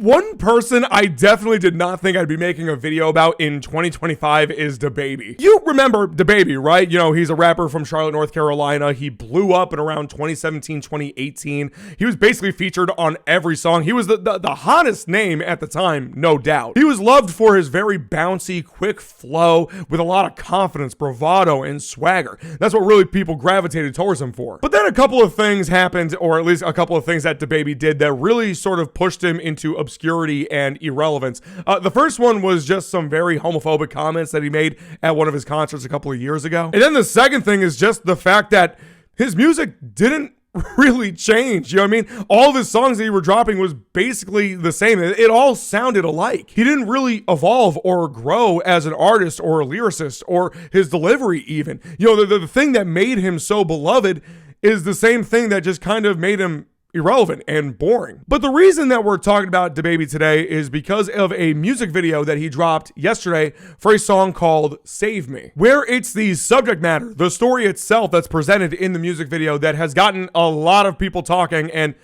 One person I definitely did not think I'd be making a video about in 2025 is DaBaby. You remember DaBaby, right? You know, he's a rapper from Charlotte, North Carolina. He blew up in around 2017, 2018. He was basically featured on every song. He was the hottest name at the time, no doubt. He was loved for his very bouncy, quick flow with a lot of confidence, bravado, and swagger. That's what really people gravitated towards him for. But then a couple of things happened, or at least a couple of things that DaBaby did that really sort of pushed him into obscurity and irrelevance. The first one was just some very homophobic comments that he made at one of his concerts a couple of years ago. And then the second thing is just the fact that his music didn't really change. You know what I mean? All of his songs that he were dropping was basically the same. It all sounded alike. He didn't really evolve or grow as an artist or a lyricist or his delivery even. You know, the thing that made him so beloved is the same thing that just kind of made him irrelevant and boring. But the reason that we're talking about DaBaby today is because of a music video that he dropped yesterday for a song called Save Me, where it's the subject matter, the story itself that's presented in the music video that has gotten a lot of people talking and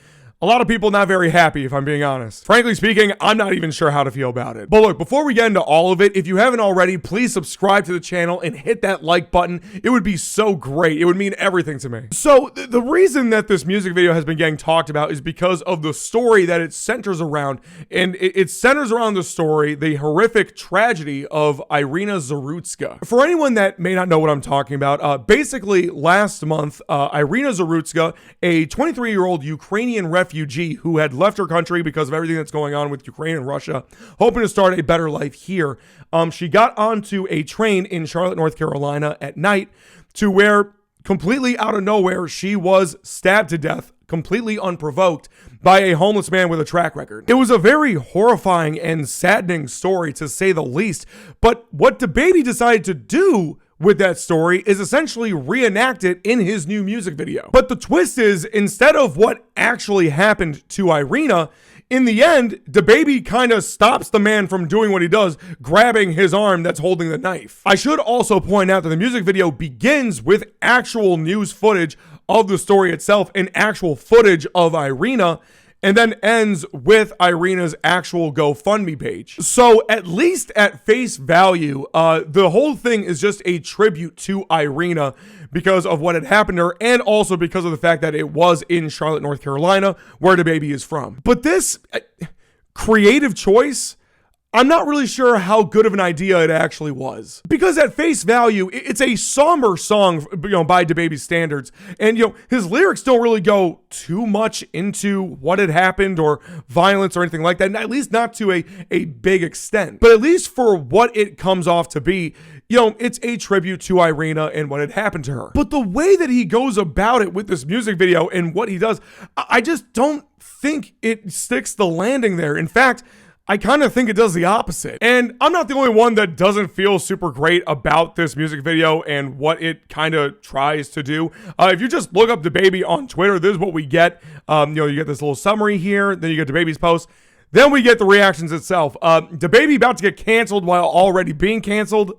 a lot of people not very happy, if I'm being honest. Frankly speaking, I'm not even sure how to feel about it. But look, before we get into all of it, if you haven't already, please subscribe to the channel and hit that like button. It would be so great. It would mean everything to me. So the reason that this music video has been getting talked about is because of the story that it centers around. And it centers around the story, the horrific tragedy of Irina Zarutska. For anyone that may not know what I'm talking about, basically last month, Irina Zarutska, a 23-year-old Ukrainian refugee who had left her country because of everything that's going on with Ukraine and Russia, hoping to start a better life here. She got onto a train in Charlotte, North Carolina at night to where completely out of nowhere, she was stabbed to death, completely unprovoked, by a homeless man with a track record. It was a very horrifying and saddening story, to say the least. But what DaBaby decided to do with that story is essentially reenact it in his new music video. But the twist is, instead of what actually happened to Irina, in the end, DaBaby kind of stops the man from doing what he does, grabbing his arm that's holding the knife. I should also point out that the music video begins with actual news footage of the story itself and actual footage of Irina, and then ends with Irina's actual GoFundMe page. So at least at face value, the whole thing is just a tribute to Irina because of what had happened to her, and also because of the fact that it was in Charlotte, North Carolina, where DaBaby is from. But this creative choice, I'm not really sure how good of an idea it actually was. Because at face value, it's a somber song, you know, by DaBaby's standards. And, you know, his lyrics don't really go too much into what had happened or violence or anything like that. And at least not to a big extent. But at least for what it comes off to be, you know, it's a tribute to Irina and what had happened to her. But the way that he goes about it with this music video and what he does, I just don't think it sticks the landing there. In fact, I kind of think it does the opposite. And I'm not the only one that doesn't feel super great about this music video and what it kind of tries to do. If you just look up DaBaby on Twitter, this is what we get. You know, you get this little summary here, then you get DaBaby's post, then we get the reactions itself. DaBaby about to get canceled while already being canceled.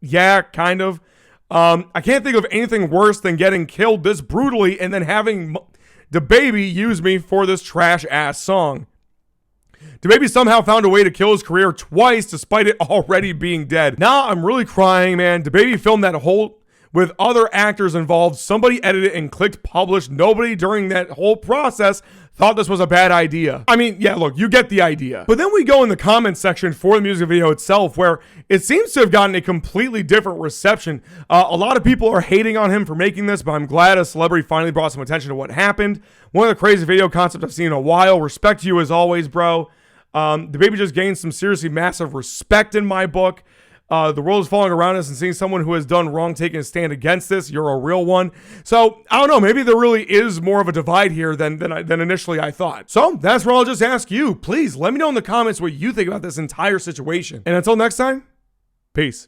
Yeah, kind of. I can't think of anything worse than getting killed this brutally and then having DaBaby use me for this trash ass song. DaBaby somehow found a way to kill his career twice despite it already being dead. Now I'm really crying, man. DaBaby filmed that whole with other actors involved. Somebody edited and clicked publish. Nobody during that whole process thought this was a bad idea. I mean, yeah, look, you get the idea. But then we go in the comments section for the music video itself, where it seems to have gotten a completely different reception. A lot of people are hating on him for making this, but I'm glad a celebrity finally brought some attention to what happened. One of the crazy video concepts I've seen in a while. Respect to you as always, bro. DaBaby just gained some seriously massive respect in my book. The world is falling around us, and seeing someone who has done wrong taking a stand against this, you're a real one. So I don't know, maybe there really is more of a divide here than initially I thought. So that's where I'll just ask you, please let me know in the comments what you think about this entire situation. And until next time, peace.